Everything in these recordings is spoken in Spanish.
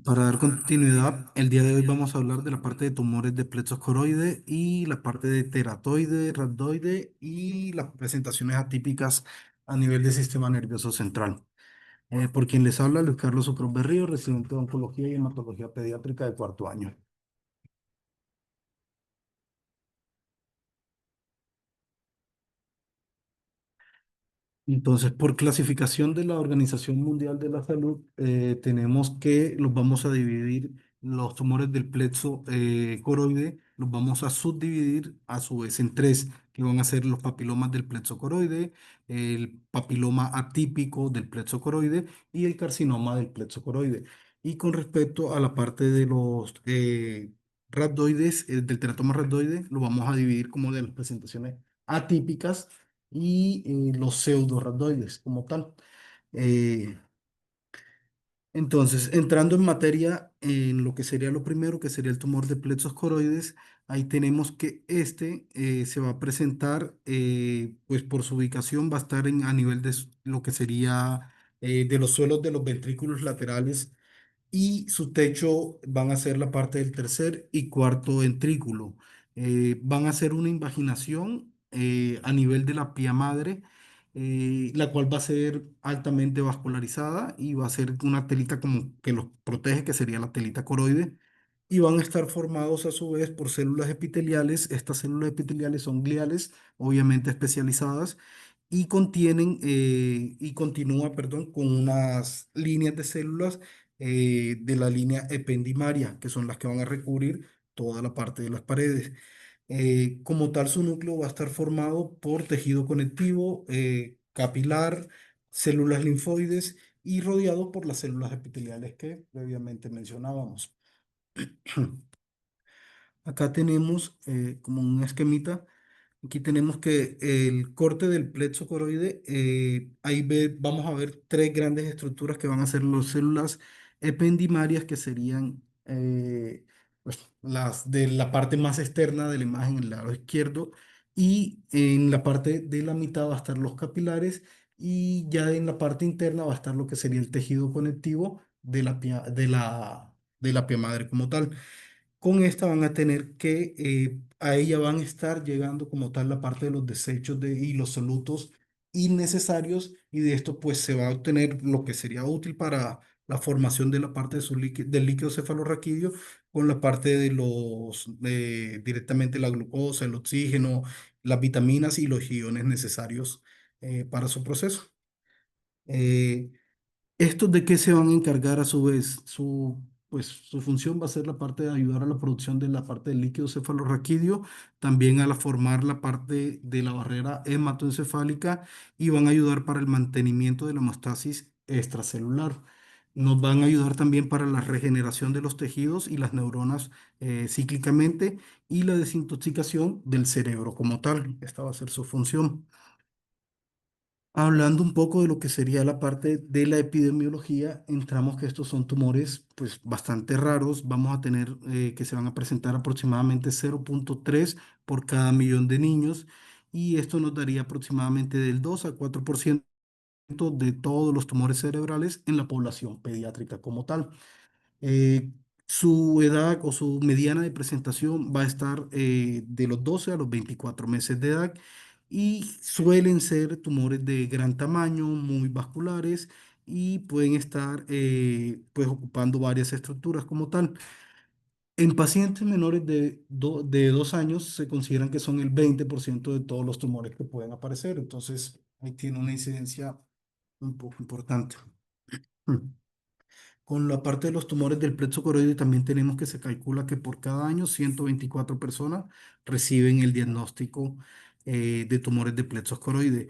Para dar continuidad, el día de hoy vamos a hablar de la parte de tumores de plexo coroide y la parte de teratoide, rhabdoide y las presentaciones atípicas a nivel del sistema nervioso central. Por quien les habla, Luis Carlos Sucros Berrío, residente de Oncología y Hematología Pediátrica de cuarto año. Entonces, por clasificación de la Organización Mundial de la Salud, tenemos que los vamos a dividir, los tumores del plexo coroide, los vamos a subdividir a su vez en tres, que van a ser los papilomas del plexo coroide, el papiloma atípico del plexo coroide y el carcinoma del plexo coroide. Y con respecto a la parte de los rhabdoides, del teratoma rhabdoide, lo vamos a dividir como de las presentaciones atípicas y los pseudorhabdoides como tal. Eh, entonces, entrando en materia, en lo que sería lo primero, que sería el tumor de plexos coroides, ahí tenemos que este se va a presentar, pues por su ubicación va a estar a nivel de lo que sería de los suelos de los ventrículos laterales y su techo van a ser la parte del tercer y cuarto ventrículo. Van a hacer una invaginación a nivel de la pía madre, la cual va a ser altamente vascularizada y va a ser una telita como que los protege, que sería la telita coroide. Y van a estar formados a su vez por células epiteliales. Estas células epiteliales son gliales, obviamente especializadas, y contienen y continúa, perdón, con unas líneas de células de la línea ependimaria, que son las que van a recubrir toda la parte de las paredes. Como tal, su núcleo va a estar formado por tejido conectivo, capilar, células linfoides y rodeado por las células epiteliales que previamente mencionábamos. Acá tenemos como un esquemita. Aquí tenemos que el corte del plexo coroide, vamos a ver tres grandes estructuras que van a ser las células ependimarias, que serían pues, las de la parte más externa de la imagen, el lado izquierdo, y en la parte de la mitad va a estar los capilares, y ya en la parte interna va a estar lo que sería el tejido conectivo de la pia madre como tal. Con esta van a tener que, a ella van a estar llegando como tal la parte de los desechos y los solutos innecesarios, y de esto pues se va a obtener lo que sería útil para la formación de la parte de del líquido cefalorraquídeo, con la parte de directamente la glucosa, el oxígeno, las vitaminas y los iones necesarios para su proceso. Eh, ¿Estos de qué se van a encargar a su vez? Pues, su función va a ser la parte de ayudar a la producción de la parte del líquido cefalorraquídeo, también a la formar la parte de la barrera hematoencefálica, y van a ayudar para el mantenimiento de la hemostasis extracelular. Nos van a ayudar también para la regeneración de los tejidos y las neuronas cíclicamente, y la desintoxicación del cerebro como tal. Esta va a ser su función. Hablando un poco de lo que sería la parte de la epidemiología, entramos que estos son tumores pues bastante raros. Vamos a tener que se van a presentar aproximadamente 0,3 por cada millón de niños, y esto nos daría aproximadamente del 2 a 4% de todos los tumores cerebrales en la población pediátrica como tal. Eh, Su edad o su mediana de presentación va a estar de los 12 a los 24 meses de edad, y suelen ser tumores de gran tamaño, muy vasculares, y pueden estar pues ocupando varias estructuras como tal. En pacientes menores de 2 años se consideran que son el 20% de todos los tumores que pueden aparecer. Entonces, ahí tiene una incidencia un poco importante. Con la parte de los tumores del plexo coroide también tenemos que se calcula que por cada año 124 personas reciben el diagnóstico de tumores de plexo coroide.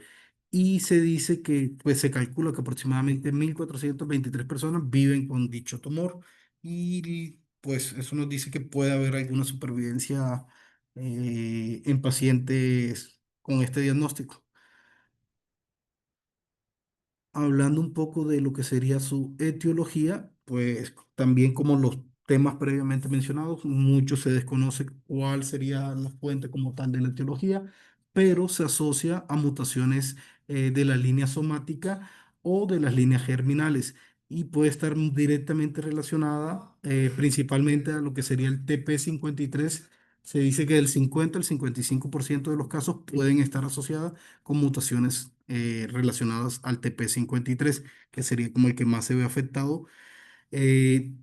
Y se dice que, pues se calcula que aproximadamente 1.423 personas viven con dicho tumor. Y pues eso nos dice que puede haber alguna supervivencia en pacientes con este diagnóstico. Hablando un poco de lo que sería su etiología, pues también como los temas previamente mencionados, mucho se desconoce cuál sería la fuente como tal de la etiología, pero se asocia a mutaciones de la línea somática o de las líneas germinales. y puede estar directamente relacionada principalmente a lo que sería el TP53. Se dice que del 50 al 55% de los casos pueden estar asociadas con mutaciones relacionadas al TP53, que sería como el que más se ve afectado.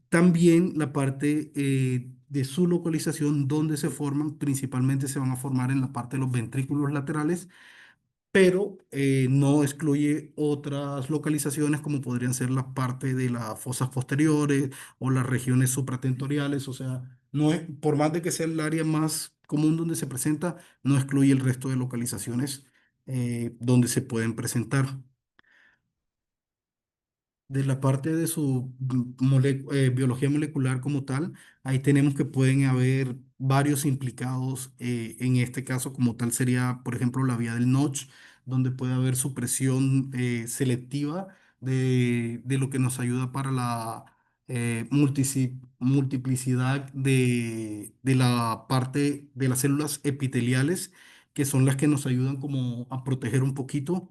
También la parte de su localización, donde se forman, principalmente se van a formar en la parte de los ventrículos laterales, pero no excluye otras localizaciones como podrían ser la parte de las fosas posteriores o las regiones supratentoriales. O sea, no es, por más de que sea el área más común donde se presenta, no excluye el resto de localizaciones donde se pueden presentar. De la parte de su biología molecular como tal, ahí tenemos que pueden haber varios implicados. En este caso, como tal, sería, por ejemplo, la vía del Notch, donde puede haber supresión selectiva de lo que nos ayuda para la multiplicidad de la parte de las células epiteliales, que son las que nos ayudan como a proteger un poquito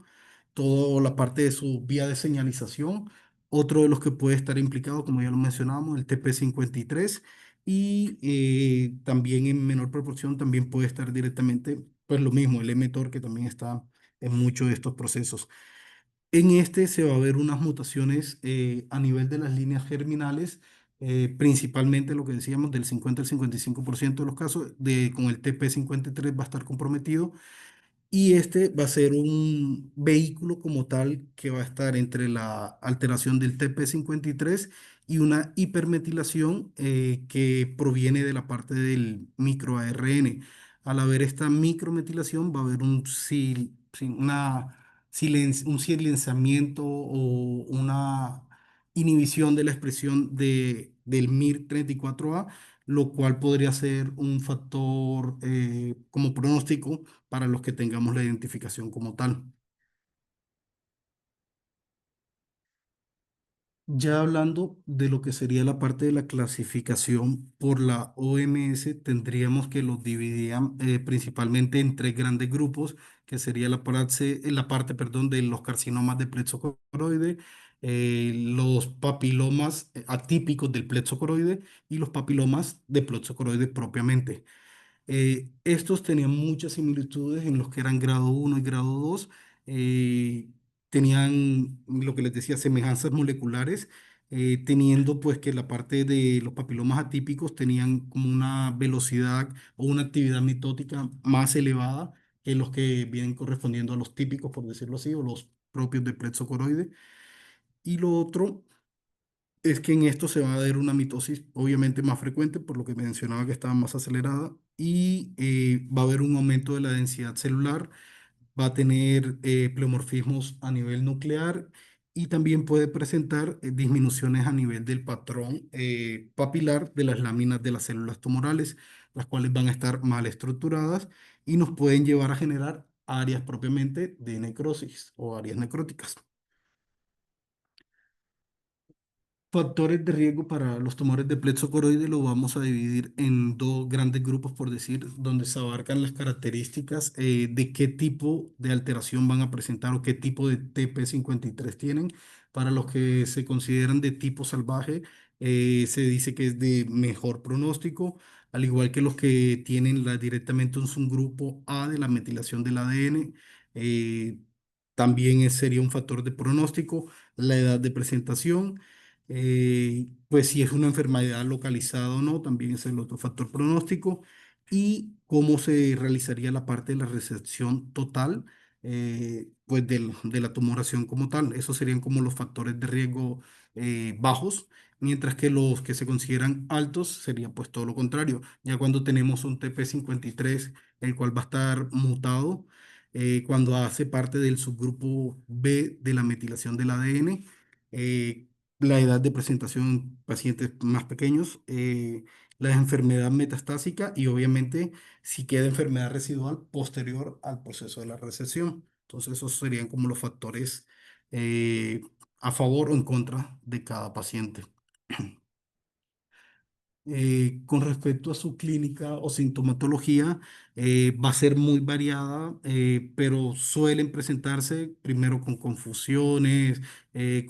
toda la parte de su vía de señalización. Otro de los que puede estar implicado, como ya lo mencionábamos, el TP53, y también en menor proporción también puede estar directamente, pues lo mismo, el mTOR, que también está en muchos de estos procesos. En este se va a ver unas mutaciones a nivel de las líneas germinales, principalmente lo que decíamos del 50 al 55% de los casos, con el TP53 va a estar comprometido, y este va a ser un vehículo como tal que va a estar entre la alteración del TP53 y una hipermetilación que proviene de la parte del microARN. Al haber esta micrometilación va a haber un silenciamiento o una inhibición de la expresión del MIR34A, lo cual podría ser un factor como pronóstico para los que tengamos la identificación como tal. Ya hablando de lo que sería la parte de la clasificación por la OMS, tendríamos que los dividían principalmente en tres grandes grupos, que sería la parte, perdón, de los carcinomas de plexo coroide, los papilomas atípicos del plexo coroide y los papilomas de plexo coroide propiamente. Estos tenían muchas similitudes en los que eran grado uno y grado 2. eh, Tenían lo que les decía, semejanzas moleculares, teniendo pues que la parte de los papilomas atípicos tenían como una velocidad o una actividad mitótica más elevada que los que vienen correspondiendo a los típicos, por decirlo así, o los propios de plexo coroide. Y lo otro es que en esto se va a dar una mitosis obviamente más frecuente, por lo que mencionaba que estaba más acelerada, y va a haber un aumento de la densidad celular, va a tener pleomorfismos a nivel nuclear, y también puede presentar disminuciones a nivel del patrón papilar de las láminas de las células tumorales, las cuales van a estar mal estructuradas y nos pueden llevar a generar áreas propiamente de necrosis o áreas necróticas. Factores de riesgo para los tumores de plexo coroide lo vamos a dividir en dos grandes grupos, por decir, donde se abarcan las características de qué tipo de alteración van a presentar o qué tipo de TP53 tienen. Para los que se consideran de tipo salvaje, se dice que es de mejor pronóstico, al igual que los que tienen directamente un subgrupo A de la metilación del ADN. También sería un factor de pronóstico, la edad de presentación. Pues si es una enfermedad localizada o no, también es el otro factor pronóstico, y cómo se realizaría la parte de la resección total, pues de la tumoración como tal. Esos serían como los factores de riesgo bajos, mientras que los que se consideran altos sería pues todo lo contrario. Ya cuando tenemos un TP53, el cual va a estar mutado, cuando hace parte del subgrupo B de la metilación del ADN, eh, la edad de presentación en pacientes más pequeños, la enfermedad metastásica y obviamente si queda enfermedad residual posterior al proceso de la resección. Entonces esos serían como los factores eh, a favor o en contra de cada paciente. Con respecto a su clínica o sintomatología, va a ser muy variada, pero suelen presentarse primero con confusiones,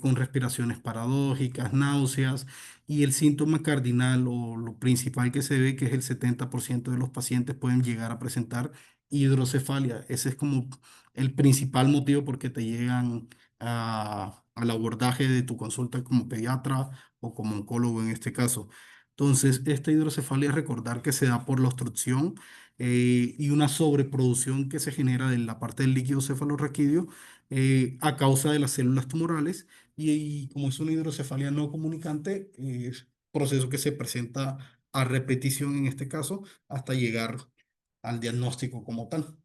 con respiraciones paradójicas, náuseas, y el síntoma cardinal o lo principal que se ve, que es el 70% de los pacientes pueden llegar a presentar hidrocefalia. Ese es como el principal motivo por qué te llegan al abordaje de tu consulta como pediatra o como oncólogo en este caso. Entonces, esta hidrocefalia, recordar que se da por la obstrucción y una sobreproducción que se genera en la parte del líquido cefalorraquídeo a causa de las células tumorales. Y como es una hidrocefalia no comunicante, es proceso que se presenta a repetición en este caso hasta llegar al diagnóstico como tal.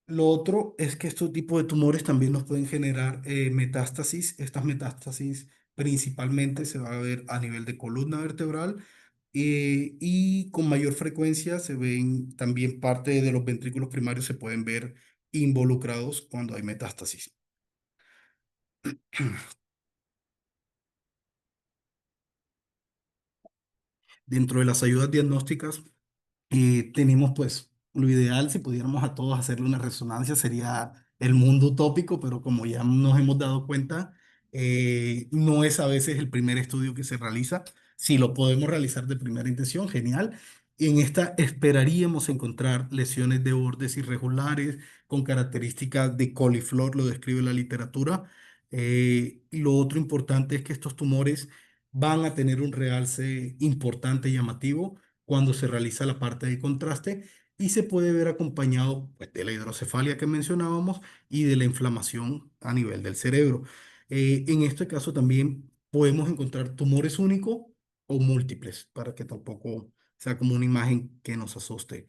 Lo otro es que estos tipos de tumores también nos pueden generar metástasis. Estas metástasis principalmente se va a ver a nivel de columna vertebral y con mayor frecuencia se ven también parte de los ventrículos primarios se pueden ver involucrados cuando hay metástasis. Dentro de las ayudas diagnósticas, tenemos pues lo ideal, si pudiéramos a todos hacerle una resonancia, sería el mundo utópico, pero como ya nos hemos dado cuenta, no es a veces el primer estudio que se realiza. Si lo podemos realizar de primera intención, genial. En esta esperaríamos encontrar lesiones de bordes irregulares con características de coliflor, lo describe la literatura. Lo otro importante es que estos tumores van a tener un realce importante y llamativo cuando se realiza la parte de contraste y se puede ver acompañado pues, de la hidrocefalia que mencionábamos y de la inflamación a nivel del cerebro. En este caso también podemos encontrar tumores únicos o múltiples para que tampoco sea como una imagen que nos asuste.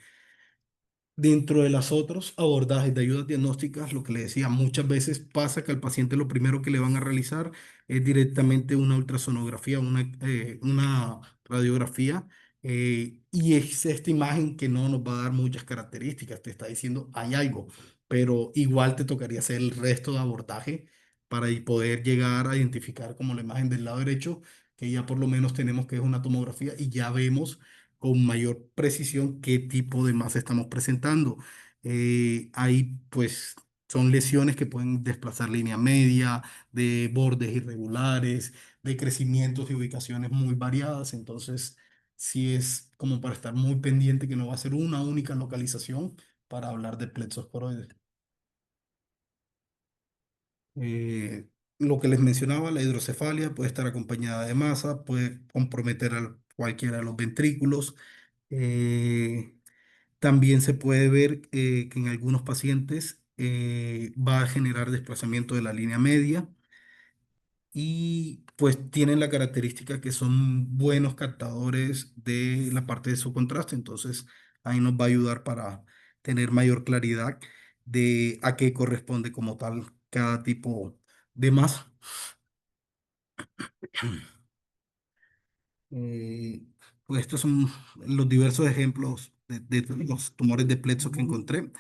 Dentro de los otros abordajes de ayudas diagnósticas, lo que le decía, muchas veces pasa que al paciente lo primero que le van a realizar es directamente una ultrasonografía, una radiografía, y es esta imagen que no nos va a dar muchas características, te está diciendo hay algo, pero igual te tocaría hacer el resto de abordaje para poder llegar a identificar como la imagen del lado derecho, que ya por lo menos tenemos que es una tomografía y ya vemos con mayor precisión qué tipo de masa estamos presentando. Ahí pues son lesiones que pueden desplazar línea media, de bordes irregulares, de crecimientos y ubicaciones muy variadas. Entonces, sí es como para estar muy pendiente que no va a ser una única localización para hablar de plexosporoides. Lo que les mencionaba, la hidrocefalia puede estar acompañada de masa, puede comprometer a cualquiera de los ventrículos. Eh, También se puede ver que en algunos pacientes va a generar desplazamiento de la línea media y pues tienen la característica que son buenos captadores de la parte de su contraste. Entonces ahí nos va a ayudar para tener mayor claridad de a qué corresponde como tal cada tipo de masa. Eh, pues estos son los diversos ejemplos de los tumores de plexo que encontré.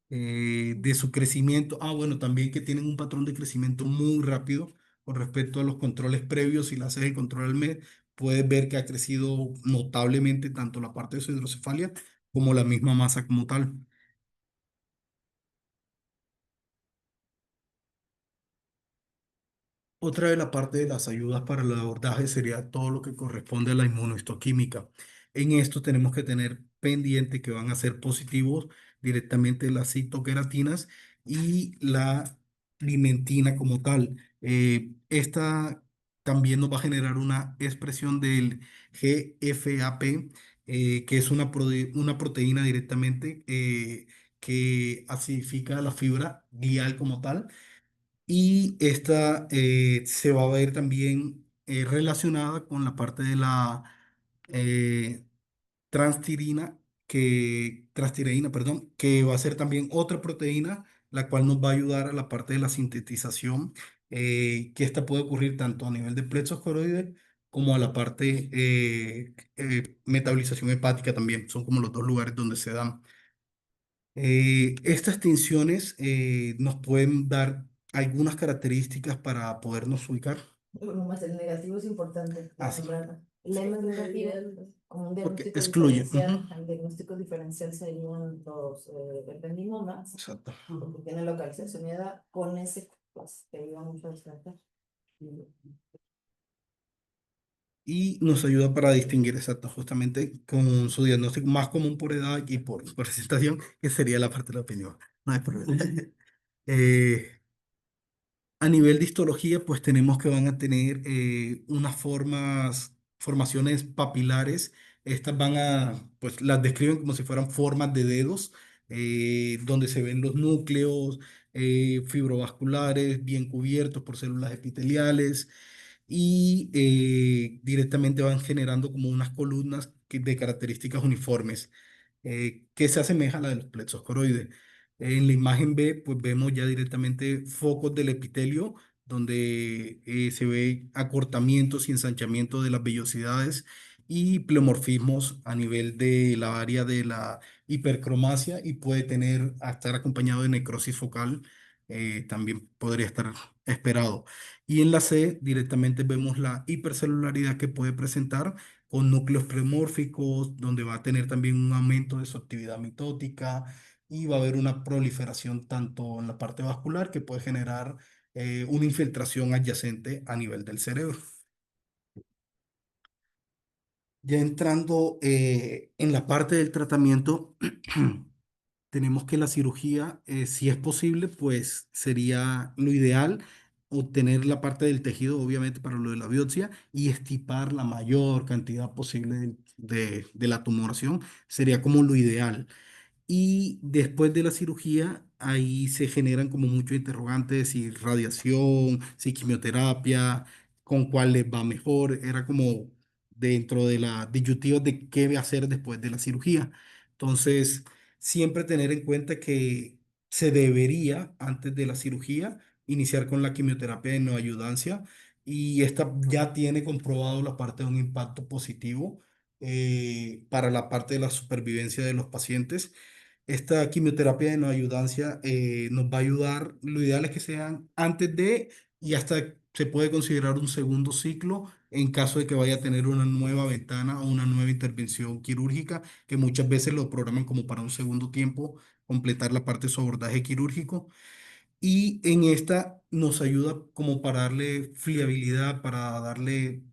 De su crecimiento. Ah, bueno, también que tienen un patrón de crecimiento muy rápido con respecto a los controles previos. Si le haces el control al mes, puedes ver que ha crecido notablemente tanto la parte de su hidrocefalia como la misma masa como tal. Otra de la parte de las ayudas para el abordaje sería todo lo que corresponde a la inmunohistoquímica. En esto tenemos que tener pendiente que van a ser positivos directamente las citoqueratinas y la pimentina como tal. Esta también nos va a generar una expresión del GFAP, que es una proteína directamente que acidifica la fibra glial como tal y esta se va a ver también relacionada con la parte de la eh, transtirina, transtireína, perdón, que va a ser también otra proteína, la cual nos va a ayudar a la parte de la sintetización, que esta puede ocurrir tanto a nivel de plexos coroides como a la parte metabolización hepática también. Son como los dos lugares donde se dan. Estas tensiones nos pueden dar algunas características para podernos ubicar. Bueno, más el negativo es importante para Así, nombrarla. La hemografía, como un porque diagnóstico excluye. diferencial, Ujú. el diagnóstico diferencial serían los ependinomas, Exacto. porque tiene localización y edad, con ese, pues, te ayuda mucho a descartar. Y nos ayuda para distinguir exacto justamente con su diagnóstico más común por edad y por presentación, que sería la parte de la opinión. No hay problema. Eh, a nivel de histología, pues tenemos que van a tener unas formaciones papilares. Estas van a, pues las describen como si fueran formas de dedos, donde se ven los núcleos fibrovasculares bien cubiertos por células epiteliales y directamente van generando como unas columnas de características uniformes que se asemeja a la de los plexos coroides. En la imagen B, pues vemos ya directamente focos del epitelio, donde se ve acortamientos y ensanchamiento de las vellosidades y pleomorfismos a nivel de la área de la hipercromasia y puede tener, a estar acompañado de necrosis focal, también podría estar esperado. Y en la C directamente vemos la hipercelularidad que puede presentar con núcleos premórficos, donde va a tener también un aumento de su actividad mitótica y va a haber una proliferación tanto en la parte vascular que puede generar una infiltración adyacente a nivel del cerebro. Ya entrando en la parte del tratamiento, tenemos que la cirugía, si es posible, pues sería lo ideal obtener la parte del tejido, obviamente para lo de la biopsia, y estipar la mayor cantidad posible de la tumoración, sería como lo ideal. Y después de la cirugía, ahí se generan como muchos interrogantes, si radiación, si quimioterapia, con cuál les va mejor. Era como dentro de la disyuntiva de qué hacer después de la cirugía. Entonces, siempre tener en cuenta que se debería, antes de la cirugía, iniciar con la quimioterapia de neoayudancia y esta ya tiene comprobado la parte de un impacto positivo para la parte de la supervivencia de los pacientes. Esta quimioterapia de neoayudancia nos va a ayudar. Lo ideal es que sean antes de y hasta se puede considerar un segundo ciclo en caso de que vaya a tener una nueva ventana o una nueva intervención quirúrgica, que muchas veces lo programan como para un segundo tiempo, completar la parte de su abordaje quirúrgico. Y en esta nos ayuda como para darle fiabilidad, para darle,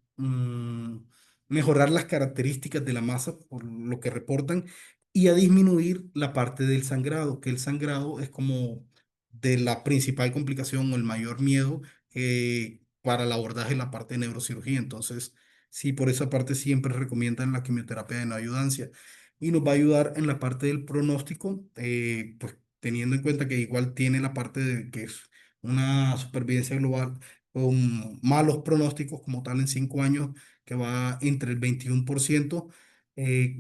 mejorar las características de la masa por lo que reportan y a disminuir la parte del sangrado, que el sangrado es como de la principal complicación o el mayor miedo para el abordaje de la parte de neurocirugía. Entonces, sí, por esa parte siempre recomiendan la quimioterapia de no ayudancia y nos va a ayudar en la parte del pronóstico, pues teniendo en cuenta que igual tiene la parte de que es una supervivencia global con malos pronósticos como tal en 5 años, que va entre el 21%,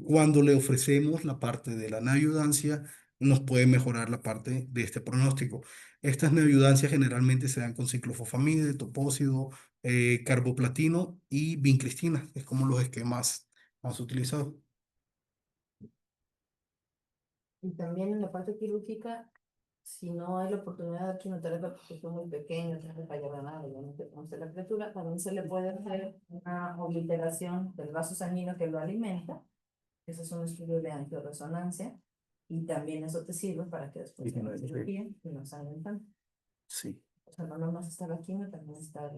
cuando le ofrecemos la parte de la neoayudancia, nos puede mejorar la parte de este pronóstico. Estas neoayudancias generalmente se dan con ciclofosfamide, topósido, carboplatino y vincristina, es como los esquemas más utilizados. Y también en la parte quirúrgica, si no hay la oportunidad de quimioterapia porque son muy pequeños, no se falla renal, obviamente, como se la criatura, también se le puede hacer una obliteración del vaso sanguíneo que lo alimenta. Ese es un estudio de angioresonancia. Y también eso te sirve para que después de la cirugía y no sangren tanto. Sí. O sea, no nomás está la quimio, también está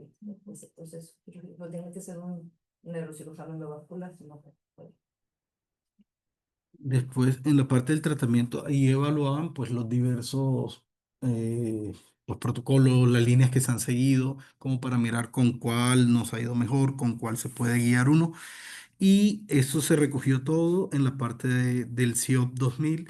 ese proceso. No tiene que ser un neurocirujano endovascular, sino que puede. Después, en la parte del tratamiento, ahí evaluaban pues los diversos eh, los protocolos, las líneas que se han seguido, como para mirar con cuál nos ha ido mejor, con cuál se puede guiar uno. Y eso se recogió todo en la parte del CIOP 2000.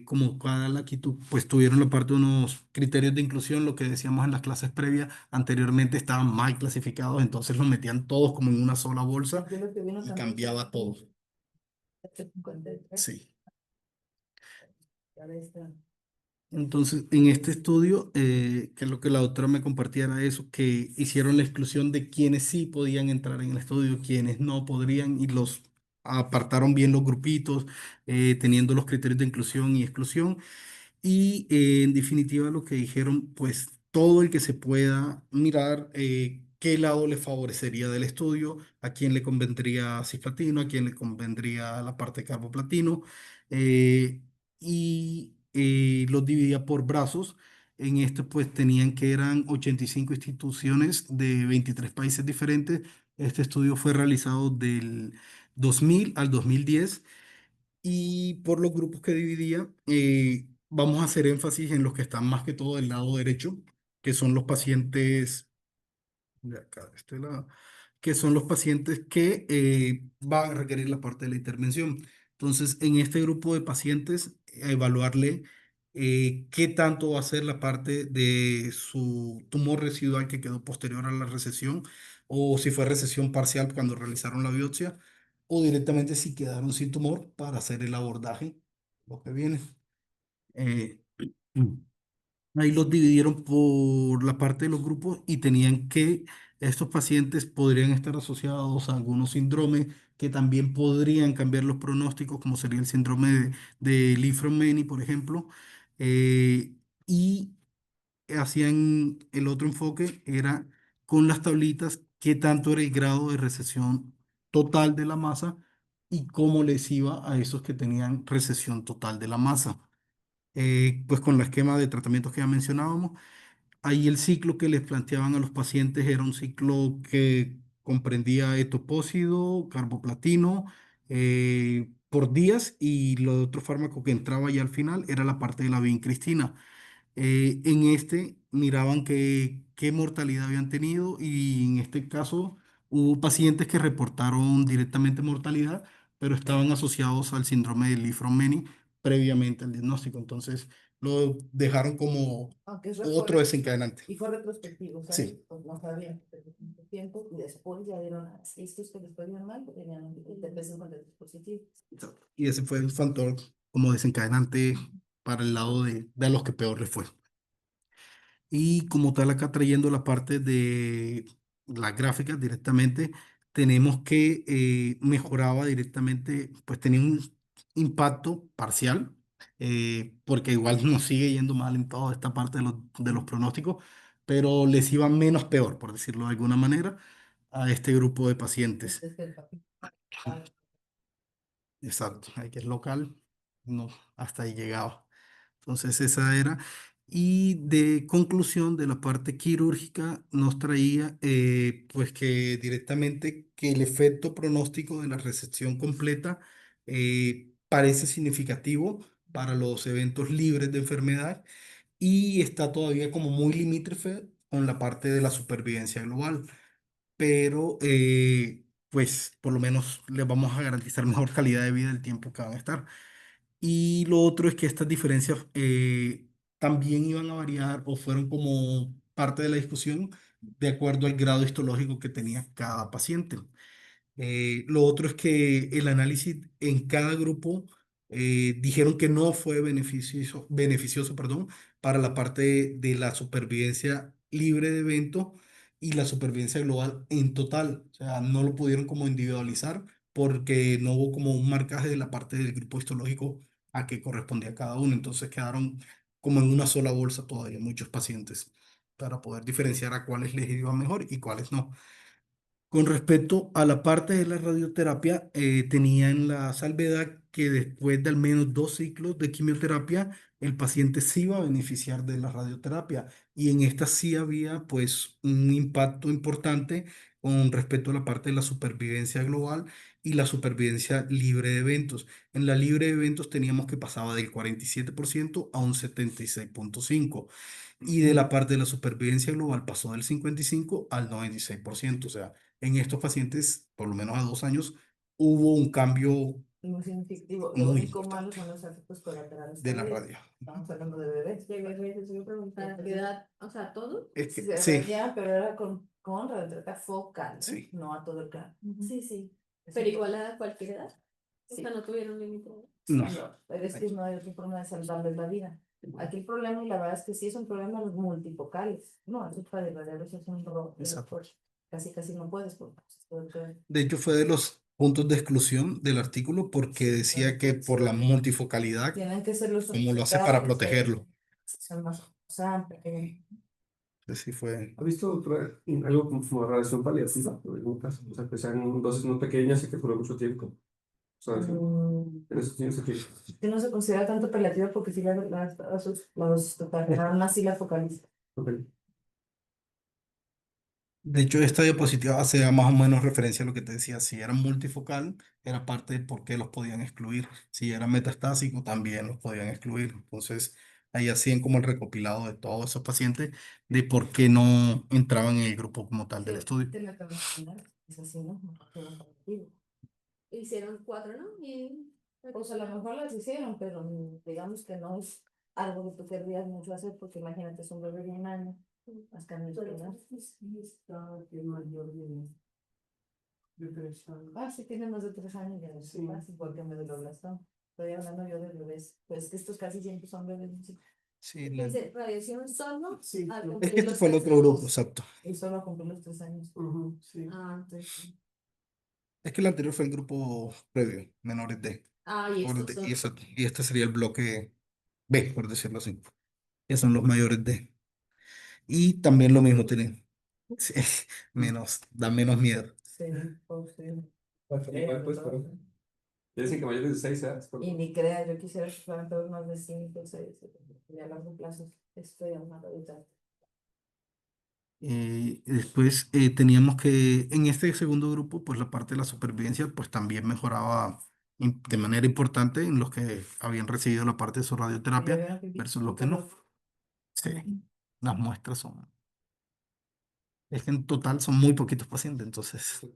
Como cada latitud, pues tuvieron la parte de unos criterios de inclusión, lo que decíamos en las clases previas, anteriormente estaban mal clasificados, entonces los metían todos como en una sola bolsa Yo lo que vino y también fue cambiaba todo. este 53, Sí. ya ves, Entonces, en este estudio, que es lo que la doctora me compartía era eso, que hicieron la exclusión de quienes sí podían entrar en el estudio, quienes no podrían, y los apartaron bien los grupitos, teniendo los criterios de inclusión y exclusión. Y en definitiva lo que dijeron, pues todo el que se pueda mirar, qué lado le favorecería del estudio, a quién le convendría cisplatino, a quién le convendría la parte de carboplatino, eh, y los dividía por brazos. En este pues tenían que eran 85 instituciones de 23 países diferentes. Este estudio fue realizado del 2000 al 2010 y por los grupos que dividía, vamos a hacer énfasis en los que están más que todo del lado derecho, que son los pacientes de acá, de este lado, que son los pacientes que van a requerir la parte de la intervención. Entonces, en este grupo de pacientes, evaluarle qué tanto va a ser la parte de su tumor residual que quedó posterior a la recesión, o si fue recesión parcial cuando realizaron la biopsia, o directamente si quedaron sin tumor para hacer el abordaje, lo que viene. Eh, Ahí los dividieron por la parte de los grupos y tenían que, estos pacientes podrían estar asociados a algunos síndromes que también podrían cambiar los pronósticos, como sería el síndrome de Li-Fraumeni, por ejemplo. Y hacían el otro enfoque, era con las tablitas, qué tanto era el grado de recesión total de la masa y cómo les iba a esos que tenían recesión total de la masa. Pues con el esquema de tratamientos que ya mencionábamos, ahí el ciclo que les planteaban a los pacientes era un ciclo que comprendía etopósido, carboplatino, por días, y lo otro fármaco que entraba ya al final era la parte de la vincristina. En este miraban qué mortalidad habían tenido y en este caso hubo pacientes que reportaron directamente mortalidad, pero estaban asociados al síndrome de Li-Fraumeni previamente al diagnóstico. Entonces lo dejaron como Aunque eso otro fue, desencadenante. y fue retrospectivo, o sea, Sí, pues no sabían que tenía mucho tiempo y después ya dieron estos que después dieron mal, porque tenían un de positivo. exacto. Y ese fue el factor como desencadenante para el lado de los que peor les fue. Y como tal, acá trayendo la parte de las gráficas directamente, tenemos que mejoraba directamente, pues tenía un impacto parcial, porque igual nos sigue yendo mal en toda esta parte de los pronósticos, pero les iba menos peor, por decirlo de alguna manera, a este grupo de pacientes. Entonces, el papi, ah, Exacto, hay que es local, no, hasta ahí llegaba. Entonces esa era. Y de conclusión de la parte quirúrgica nos traía pues que directamente que el efecto pronóstico de la resección completa parece significativo para los eventos libres de enfermedad y está todavía como muy limítrofe con la parte de la supervivencia global. Pero pues por lo menos les vamos a garantizar mejor calidad de vida el tiempo que van a estar. Y lo otro es que estas diferencias también iban a variar o fueron como parte de la discusión de acuerdo al grado histológico que tenía cada paciente. Lo otro es que el análisis en cada grupo dijeron que no fue beneficioso, perdón, para la parte de la supervivencia libre de evento y la supervivencia global en total. O sea, no lo pudieron como individualizar porque no hubo como un marcaje de la parte del grupo histológico a que correspondía cada uno. Entonces quedaron como en una sola bolsa todavía muchos pacientes para poder diferenciar a cuáles les iba mejor y cuáles no. Con respecto a la parte de la radioterapia, tenían la salvedad que después de al menos 2 ciclos de quimioterapia, el paciente sí iba a beneficiar de la radioterapia. Y en esta sí había pues un impacto importante con respecto a la parte de la supervivencia global y la supervivencia libre de eventos. En la libre de eventos teníamos que pasaba del 47% a un 76,5%. Y de la parte de la supervivencia global pasó del 55 al 96%. O sea, en estos pacientes, por lo menos a 2 años, hubo un cambio muy significativo. Lo muy único malo importante son los efectos colaterales de la tardios. radio. Estamos hablando de bebés. De bebés, yo preguntar qué edad, o sea, todos. Es Sí, que, se sí, reñía, pero era con radioterapia focal, ¿no? sí, No a todo el cráneo. Ujú. Sí, sí. Pero igual a cualquier edad. O Sí. sea, no tuvieron límite. no. No, pero es que no hay otra forma de salvarles la vida. Aquí el problema, y la verdad es que sí es un problema los multifocales. No, eso para irradiarlos es un robo. Exacto. Casi, casi no puedes, porque pues, todo el cráneo. De hecho, fue de los puntos de exclusión del artículo porque decía que por la multifocalidad, Tienen que ser los como lo hace para hospitales, protegerlo. son más, o sea, Entonces sí fue. ¿Ha visto algo como radiación paliativa en algún caso? O sea, que sean dosis muy pequeñas y que por mucho tiempo. O sea, en eso tiene sentido. Que no se considera tanto paliativa porque si los totalidad así la focaliza. Ok. De hecho, esta diapositiva hace más o menos referencia a lo que te decía. Si era multifocal, era parte de por qué los podían excluir. Si era metastásico, también los podían excluir. Entonces, ahí hacían como el recopilado de todos esos pacientes de por qué no entraban en el grupo como tal del estudio. Te la acabo de imaginar, es así, ¿no? No es paliativo. Hicieron 4, ¿no? Y Pues a lo mejor las hicieron, pero digamos que no es algo que tú querrías mucho hacer, porque imagínate, es un bebé de 1 año, las carnes sí está que mayor de 3 años. Ah, sí, tiene más de 3 años, ya no sé más, igual que medulloblastoma. Estoy hablando yo de bebés, pues que estos casi siempre son bebés, ¿sí? Sí, dice radiación solo Sí, al es cumplir que este los fue el 3 otro grupo, años. exacto. y solo cumplió los 3 años. Sí. Ah, entonces. Es que el anterior fue el grupo previo, menores de. Ah, y estos Y, son. y este sería el bloque B, por decirlo así, que son los mayores de. Y también lo mismo tienen, sí, menos, da menos miedo. Sí, pues sí. Igual, pues, pero dicen que mayores de 6 edades. Y ni crea, yo quisiera que fueran todos más de 5, 6, y a largo plazo estoy a una ahorita. Después teníamos que, en este segundo grupo, pues la parte de la supervivencia, pues también mejoraba de manera importante en los que habían recibido la parte de su Y ya radioterapia vieron que versus los que quita no. Sí, las muestras son, es que en total son muy poquitos pacientes, entonces,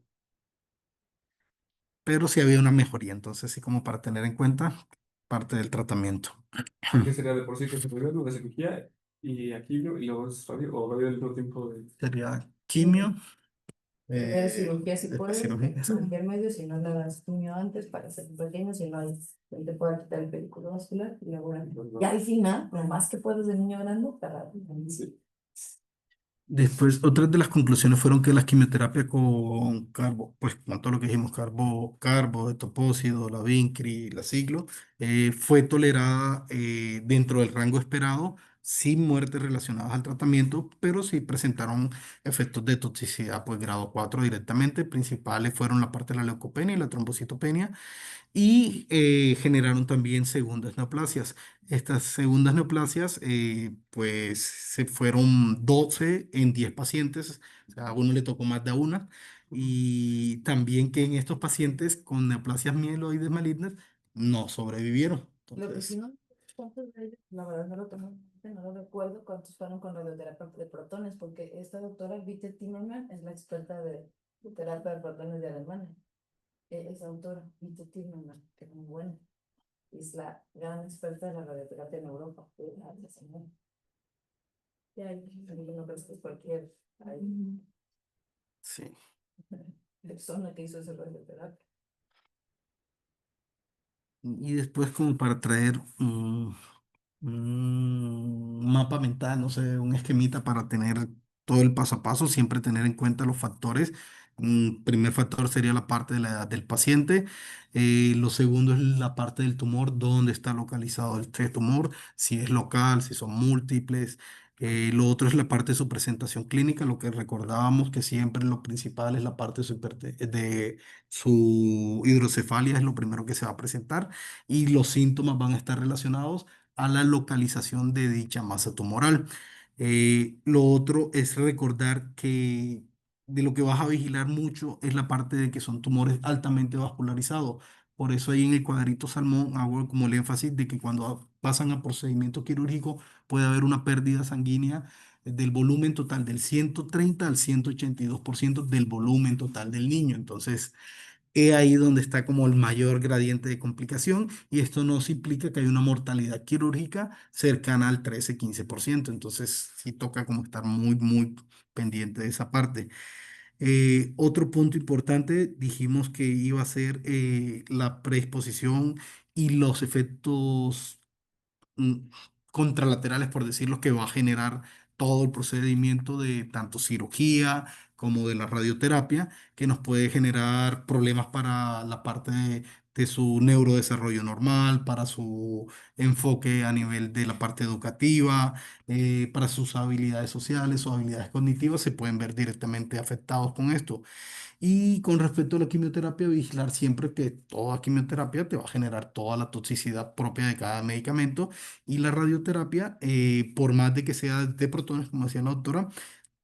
pero sí había una mejoría, entonces sí como para tener en cuenta parte del tratamiento. Que sería de por sí que se puede ver una cirugía y aquí, ¿no? Y luego es radio o radio al mismo tiempo de. Sería quimio, primero cirugía si después puedes, cirugía. cualquier medio, si no le das quimio antes para ser pequeño, si no hay, te puede quitar el película vascular y luego ya al final, lo más que puedes de niño grande, para Sí. Después, otras de las conclusiones fueron que la quimioterapia con carbo, pues con todo lo que dijimos, carbo, de topósido, la Vincri, la ciclo, fue tolerada dentro del rango esperado, sin muertes relacionadas al tratamiento, pero sí presentaron efectos de toxicidad, pues grado 4 directamente. Principales fueron la parte de la leucopenia y la trombocitopenia y generaron también segundas neoplasias. Estas segundas neoplasias, pues se fueron 12 en 10 pacientes, o sea, a uno le tocó más de una, y también que en estos pacientes con neoplasias mieloides malignas no sobrevivieron. lo que sí Entonces, no, ¿cuántos de ellos? La verdad no lo tengo, en mente, no lo recuerdo cuántos fueron con radioterapia de protones, porque esta doctora Vite Timmerman es la experta de terapia de protones de Alemania. Es autora, Vite Timmerman, que es muy buena. Es la gran experta de la radioterapia en Europa. La señora. Y ahí, no creo que es cualquier sí. persona que hizo esa radioterapia. Y después como para traer un mapa mental, no sé, un esquemita para tener todo el paso a paso, siempre tener en cuenta los factores. Un primer factor sería la parte de la edad del paciente. Lo segundo es la parte del tumor, dónde está localizado este tumor, si es local, si son múltiples. Lo otro es la parte de su presentación clínica, lo que recordábamos que siempre lo principal es la parte de de su hidrocefalia, es lo primero que se va a presentar y los síntomas van a estar relacionados a la localización de dicha masa tumoral. Lo otro es recordar que de lo que vas a vigilar mucho es la parte de que son tumores altamente vascularizados. Por eso ahí en el cuadrito salmón hago como el énfasis de que cuando pasan a procedimiento quirúrgico puede haber una pérdida sanguínea del volumen total del 130 al 182% del volumen total del niño. Entonces, he ahí donde está como el mayor gradiente de complicación y esto nos implica que hay una mortalidad quirúrgica cercana al 13-15%. Entonces sí toca como estar muy pendiente de esa parte. Otro punto importante, dijimos que iba a ser la predisposición y los efectos mm, contralaterales, por decirlo, que va a generar todo el procedimiento de tanto cirugía como de la radioterapia, que nos puede generar problemas para la parte de su neurodesarrollo normal, para su enfoque a nivel de la parte educativa, para sus habilidades sociales o habilidades cognitivas, se pueden ver directamente afectados con esto. Y con respecto a la quimioterapia, vigilar siempre que toda quimioterapia te va a generar toda la toxicidad propia de cada medicamento y la radioterapia, por más de que sea de protones, como decía la doctora,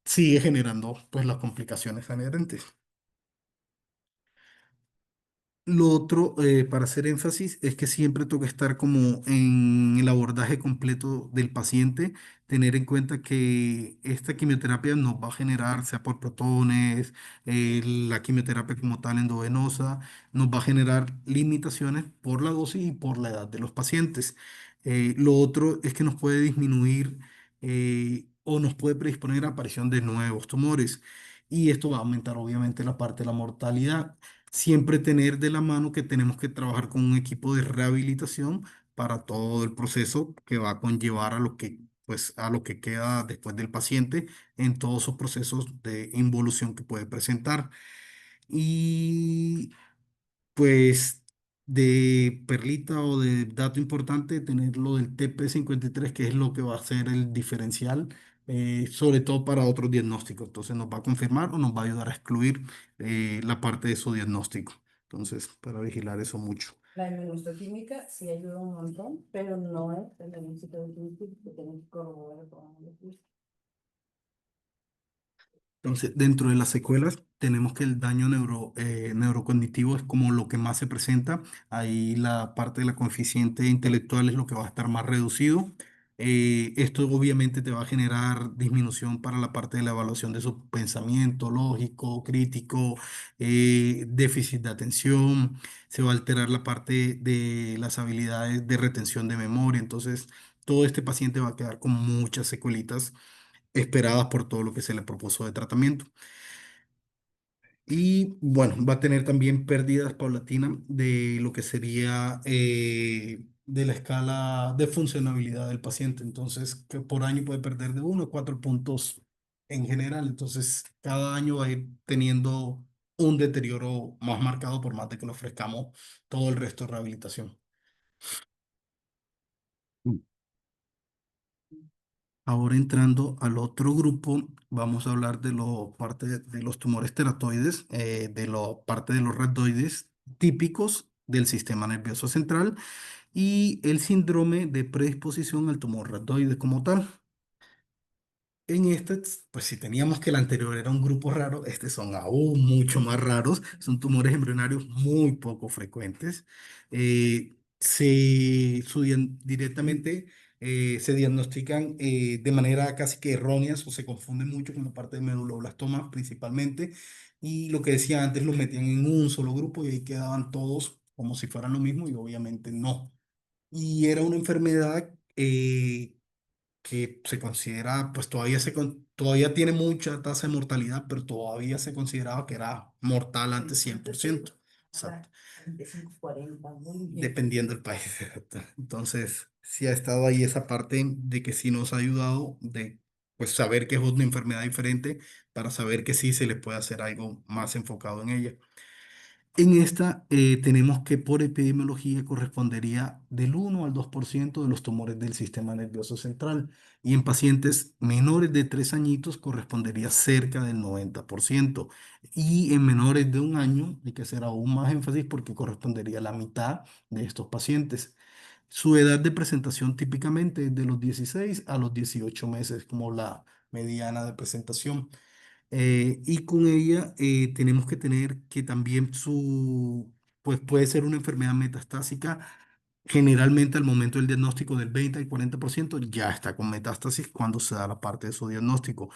sigue generando pues las complicaciones inherentes. Lo otro, para hacer énfasis, es que siempre toca estar como en el abordaje completo del paciente, tener en cuenta que esta quimioterapia nos va a generar, sea por protones, la quimioterapia como tal endovenosa, nos va a generar limitaciones por la dosis y por la edad de los pacientes. Lo otro es que nos puede disminuir o nos puede predisponer a aparición de nuevos tumores. Y esto va a aumentar obviamente la parte de la mortalidad. Siempre tener de la mano que tenemos que trabajar con un equipo de rehabilitación para todo el proceso que va a conllevar a lo que, pues, a lo que queda después del paciente en todos sus procesos de involución que puede presentar. Y pues de perlita o de dato importante, tener lo del TP53, que es lo que va a ser el diferencial, sobre todo para otros diagnósticos. Entonces nos va a confirmar o nos va a ayudar a excluir la parte de su diagnóstico. Entonces, para vigilar eso mucho. La inmunohistoquímica sí ayuda un montón, pero no es el diagnóstico definitivo que tenemos que corroborar con el estudio. Entonces, dentro de las secuelas, tenemos que el daño neurocognitivo es como lo que más se presenta. Ahí la parte de la coeficiente intelectual es lo que va a estar más reducido. Esto obviamente te va a generar disminución para la parte de la evaluación de su pensamiento lógico, crítico, déficit de atención. Se va a alterar la parte de las habilidades de retención de memoria. Entonces, todo este paciente va a quedar con muchas secuelitas esperadas por todo lo que se le propuso de tratamiento. Y bueno, va a tener también pérdidas paulatinas de lo que sería de la escala de funcionabilidad del paciente. Entonces, que por año puede perder de 1 a 4 puntos en general. Entonces, cada año va a ir teniendo un deterioro más marcado por más de que le ofrezcamos todo el resto de rehabilitación. Ahora entrando al otro grupo, vamos a hablar de lo parte de los tumores teratoides, de la parte de los rhabdoides típicos del sistema nervioso central y el síndrome de predisposición al tumor rhabdoide como tal. En este, pues si teníamos que el anterior era un grupo raro, estos son aún mucho más raros, son tumores embrionarios muy poco frecuentes. Directamente se diagnostican de manera casi que errónea o se confunden mucho con la parte de meduloblastoma principalmente. Y lo que decía antes, los metían en un solo grupo y ahí quedaban todos como si fueran lo mismo y obviamente no. Y era una enfermedad que se considera, pues todavía tiene mucha tasa de mortalidad, pero todavía se consideraba que era mortal antes 100%. Exacto. 35, 40, muy bien. Dependiendo del país. Exacto. Entonces, sí ha estado ahí esa parte de que sí nos ha ayudado de pues saber que es una enfermedad diferente para saber que sí se le puede hacer algo más enfocado en ella. En esta tenemos que por epidemiología correspondería del 1 al 2% de los tumores del sistema nervioso central y en pacientes menores de 3 añitos correspondería cerca del 90% y en menores de 1 año hay que hacer aún más énfasis porque correspondería a la mitad de estos pacientes. Su edad de presentación típicamente es de los 16 a los 18 meses como la mediana de presentación. Y con ella tenemos que tener que también pues puede ser una enfermedad metastásica. Generalmente al momento del diagnóstico del 20 al 40% ya está con metástasis cuando se da la parte de su diagnóstico.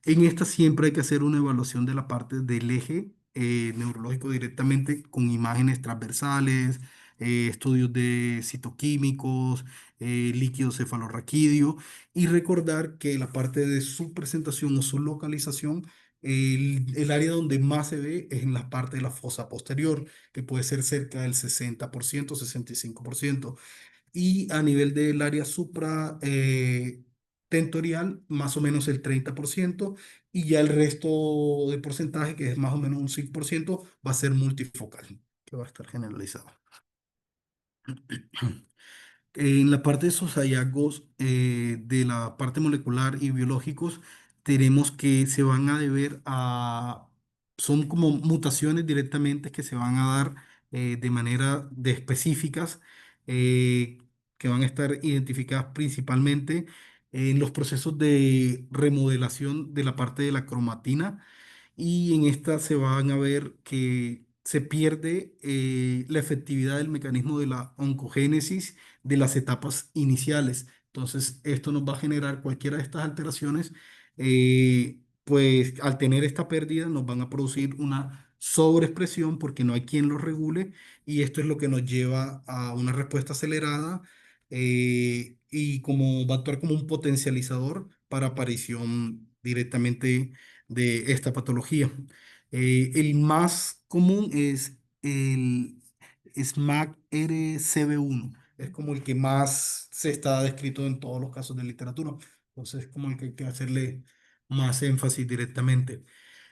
En esta siempre hay que hacer una evaluación de la parte del eje neurológico directamente con imágenes transversales, estudios de citoquímicos, líquido cefalorraquídeo y recordar que la parte de su presentación o su localización, el área donde más se ve es en la parte de la fosa posterior, que puede ser cerca del 60%, 65%. Y a nivel del área supra tentorial, más o menos el 30%. Y ya el resto de porcentaje, que es más o menos un 5%, va a ser multifocal, que va a estar generalizado. En la parte de esos hallazgos de la parte molecular y biológicos, tenemos que se van a deber a, son como mutaciones directamente que se van a dar de manera de específicas, eh, que van a estar identificadas principalmente en los procesos de remodelación de la parte de la cromatina y en esta se van a ver que se pierde la efectividad del mecanismo de la oncogénesis de las etapas iniciales. Entonces, esto nos va a generar cualquiera de estas alteraciones, pues al tener esta pérdida nos van a producir una sobreexpresión porque no hay quien lo regule y esto es lo que nos lleva a una respuesta acelerada y como va a actuar como un potencializador para aparición directamente de esta patología. El más común es el SMAC-RCB1. Es como el que más se está descrito en todos los casos de literatura. Entonces, es como el que hay que hacerle más énfasis directamente.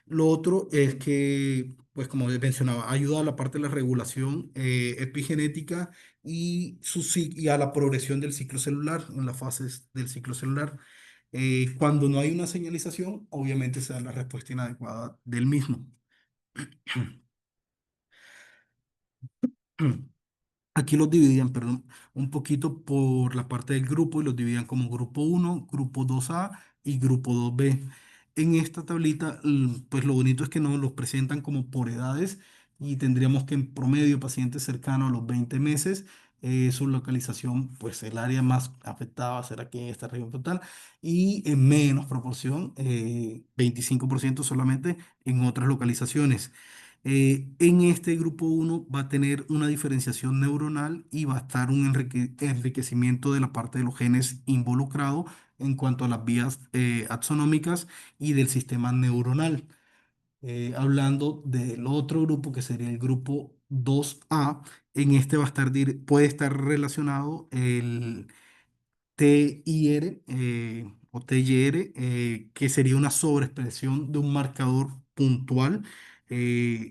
Lo otro es que, pues como les mencionaba, ayuda a la parte de la regulación epigenética y a la progresión del ciclo celular, en las fases del ciclo celular. Cuando no hay una señalización, obviamente se da la respuesta inadecuada del mismo. Aquí los dividían, perdón, un poquito por la parte del grupo y los dividían como grupo uno, grupo 2A y grupo 2B. En esta tablita, pues lo bonito es que nos los presentan como por edades y tendríamos que en promedio pacientes cercanos a los 20 meses, su localización, pues el área más afectada va a ser aquí en esta región total y en menos proporción, 25% solamente en otras localizaciones. En este grupo uno va a tener una diferenciación neuronal y va a estar un enriquecimiento de la parte de los genes involucrados en cuanto a las vías axonómicas y del sistema neuronal. Hablando del otro grupo que sería el grupo 2A, en este va a estar, puede estar relacionado el TIR o TYR, que sería una sobreexpresión de un marcador puntual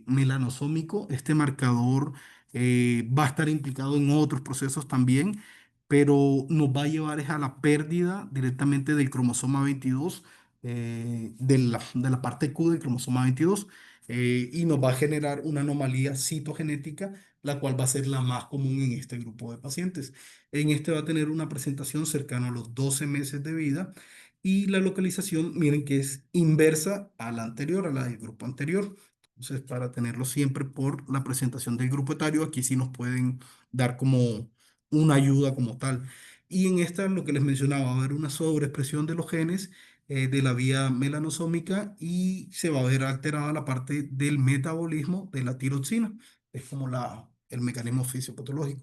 melanosómico. Este marcador va a estar implicado en otros procesos también, pero nos va a llevar es a la pérdida directamente del cromosoma 22, de la parte Q del cromosoma 22, y nos va a generar una anomalía citogenética, la cual va a ser la más común en este grupo de pacientes. En este va a tener una presentación cercana a los 12 meses de vida y la localización, miren que es inversa a la anterior, a la del grupo anterior. Entonces, para tenerlo siempre por la presentación del grupo etario, aquí sí nos pueden dar como una ayuda como tal. Y en esta, lo que les mencionaba, va a haber una sobreexpresión de los genes de la vía melanosómica y se va a ver alterada la parte del metabolismo de la tiroxina. Es como el mecanismo fisiopatológico.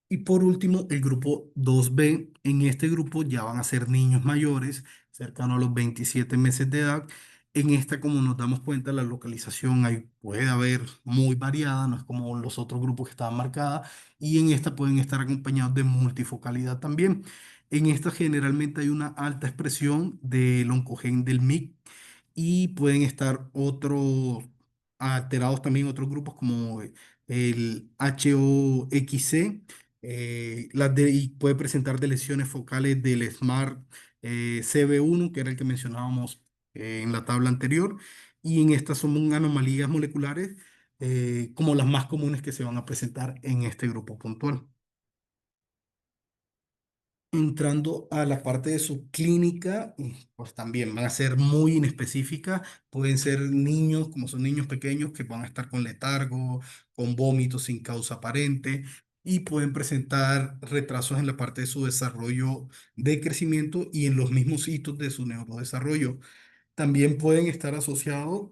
Y por último, el grupo 2B. En este grupo ya van a ser niños mayores, cercanos a los 27 meses de edad. En esta, como nos damos cuenta, la localización ahí puede haber muy variada, no es como los otros grupos que estaban marcadas. Y en esta pueden estar acompañados de multifocalidad también. En esta generalmente hay una alta expresión del oncogen del MYC y pueden estar otros alterados también otros grupos como el HOXC, y puede presentar de lesiones focales del SMART CB1, que era el que mencionábamos en la tabla anterior, y en estas son anomalías moleculares como las más comunes que se van a presentar en este grupo puntual. Entrando a la parte de su clínica, pues también van a ser muy inespecíficas. Pueden ser niños, como son niños pequeños, que van a estar con letargo, con vómitos sin causa aparente y pueden presentar retrasos en la parte de su desarrollo de crecimiento y en los mismos hitos de su neurodesarrollo. También pueden estar asociados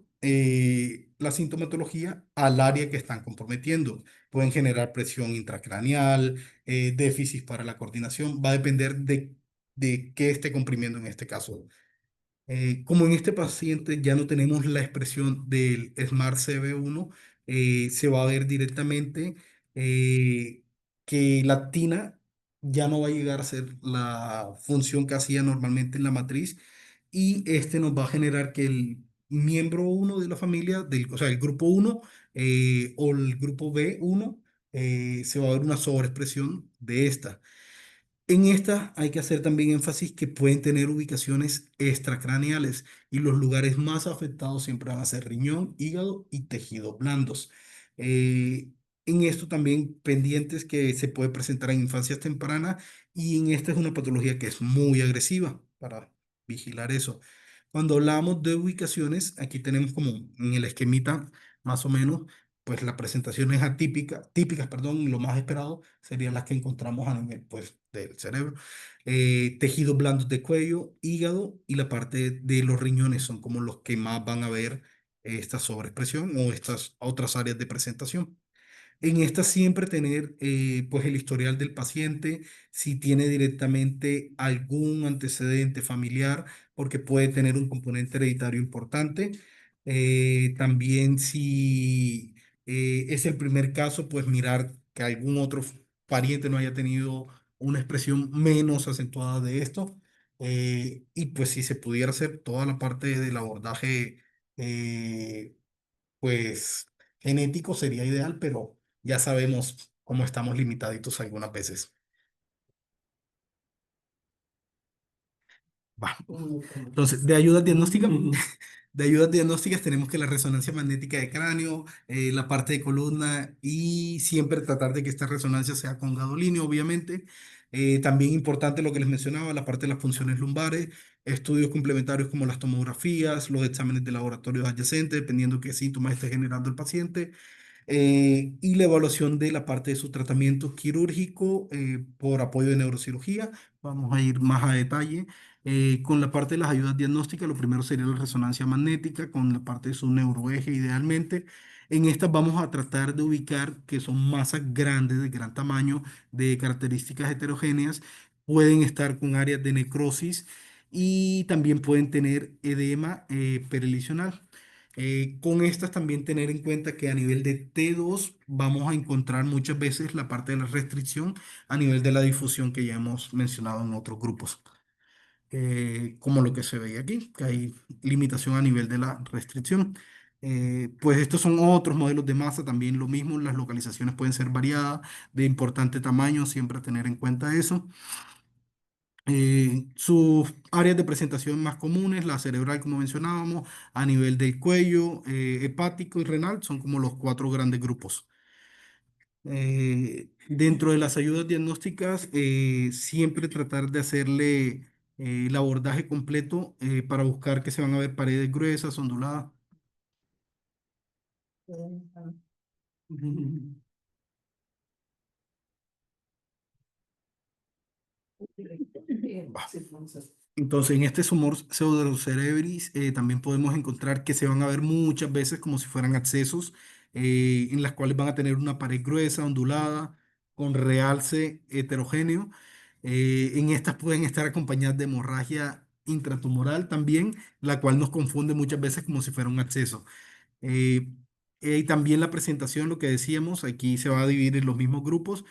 la sintomatología al área que están comprometiendo. Pueden generar presión intracraneal, déficit para la coordinación. Va a depender de qué esté comprimiendo en este caso. Como en este paciente ya no tenemos la expresión del SMART CB1, se va a ver directamente que la actina ya no va a llegar a ser la función que hacía normalmente en la matriz y este nos va a generar que miembro uno de la familia, o sea, el grupo uno o el grupo B1, se va a ver una sobreexpresión de esta. En esta hay que hacer también énfasis que pueden tener ubicaciones extracraneales y los lugares más afectados siempre van a ser riñón, hígado y tejidos blandos. Eh, en esto también pendientes que se puede presentar en infancias tempranas y en esta es una patología que es muy agresiva para vigilar eso. Cuando hablamos de ubicaciones, aquí tenemos como en el esquemita más o menos, pues las presentaciones típicas, perdón, y lo más esperado serían las que encontramos a nivel, pues, del cerebro. Tejidos blandos de cuello, hígado y la parte de los riñones son como los que más van a ver esta sobreexpresión o estas otras áreas de presentación. En esta siempre tener pues el historial del paciente, si tiene directamente algún antecedente familiar, porque puede tener un componente hereditario importante. También si es el primer caso, pues mirar que algún otro pariente no haya tenido una expresión menos acentuada de esto. Y pues si se pudiera hacer toda la parte del abordaje eh, pues genético sería ideal, pero ya sabemos cómo estamos limitaditos algunas veces. Va. Entonces, de ayuda diagnóstica, de ayudas diagnósticas tenemos que la resonancia magnética de cráneo, la parte de columna y siempre tratar de que esta resonancia sea con gadolínio, obviamente. También importante lo que les mencionaba, la parte de las funciones lumbares, estudios complementarios como las tomografías, los exámenes de laboratorio adyacentes, dependiendo qué síntomas esté generando el paciente y la evaluación de la parte de su tratamiento quirúrgico por apoyo de neurocirugía. Vamos a ir más a detalle. Con la parte de las ayudas diagnósticas, lo primero sería la resonancia magnética, con la parte de su neuroeje idealmente. En estas vamos a tratar de ubicar que son masas grandes, de gran tamaño, de características heterogéneas, pueden estar con áreas de necrosis y también pueden tener edema perilesional. Con estas también tener en cuenta que a nivel de T2 vamos a encontrar muchas veces la parte de la restricción a nivel de la difusión que ya hemos mencionado en otros grupos, como lo que se ve aquí, que hay limitación a nivel de la restricción. Pues estos son otros modelos de masa, también lo mismo, las localizaciones pueden ser variadas, de importante tamaño, siempre tener en cuenta eso. Sus áreas de presentación más comunes, la cerebral, como mencionábamos, a nivel del cuello, hepático y renal, son como los cuatro grandes grupos. Dentro de las ayudas diagnósticas, siempre tratar de hacerle el abordaje completo para buscar que se van a ver paredes gruesas, onduladas. Va. Entonces, en este tumor pseudocerebris también podemos encontrar que se van a ver muchas veces como si fueran abscesos, en las cuales van a tener una pared gruesa, ondulada, con realce heterogéneo. En estas pueden estar acompañadas de hemorragia intratumoral también, la cual nos confunde muchas veces como si fuera un absceso. Eh, y también la presentación, lo que decíamos, aquí se va a dividir en los mismos grupos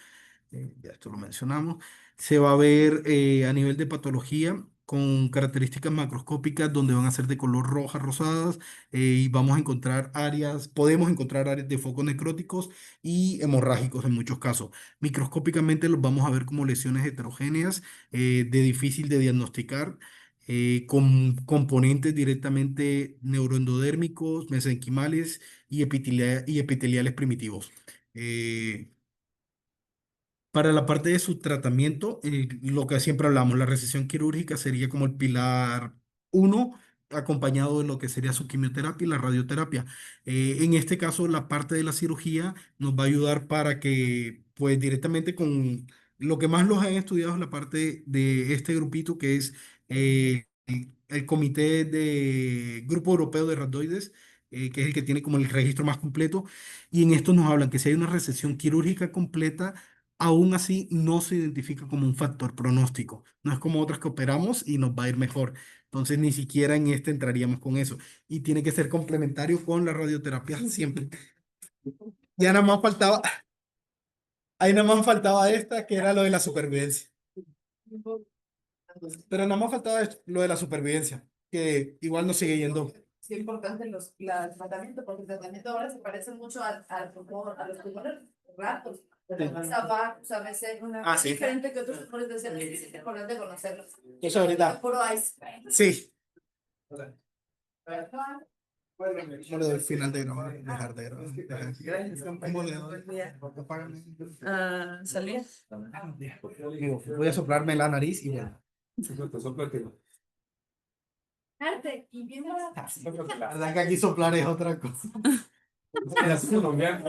ya esto lo mencionamos, se va a ver a nivel de patología con características macroscópicas donde van a ser de color rojas, rosadas, y vamos a encontrar áreas, podemos encontrar áreas de focos necróticos y hemorrágicos en muchos casos. Microscópicamente los vamos a ver como lesiones heterogéneas, de difícil de diagnosticar. Con componentes directamente neuroendodérmicos, mesenquimales y epiteliales primitivos. Eh, para la parte de su tratamiento, lo que siempre hablamos, la recesión quirúrgica sería como el pilar uno, acompañado de lo que sería su quimioterapia y la radioterapia. En este caso, la parte de la cirugía nos va a ayudar para que, pues directamente con lo que más los han estudiado es la parte de este grupito que es el Comité de Grupo Europeo de Rhabdoides, que es el que tiene como el registro más completo. Y en esto nos hablan que si hay una recesión quirúrgica completa, aún así no se identifica como un factor pronóstico. No es como otras que operamos y nos va a ir mejor. Entonces ni siquiera en este entraríamos con eso. Y tiene que ser complementario con la radioterapia siempre. Ya nada más faltaba, ahí nada más faltaba esta, que era lo de la supervivencia. Pero nada más faltaba lo de la supervivencia, que igual nos sigue yendo. es importante el tratamiento, porque el tratamiento ahora se parece mucho al tumor, a los tumores raros. A veces una Ah, sí. diferente que otros tumores de células, es importante conocerlos. Eso ahorita. Puro ice. Sí. ¿Cómo le doy final de grabar? Dejar de grabar. ¿Cómo le doy? Apágame. ¿Salía? Digo, voy a soplarme la nariz y bueno. Sóplate. Arte, y viendo La verdad que aquí soplar es otra cosa. Colombiano.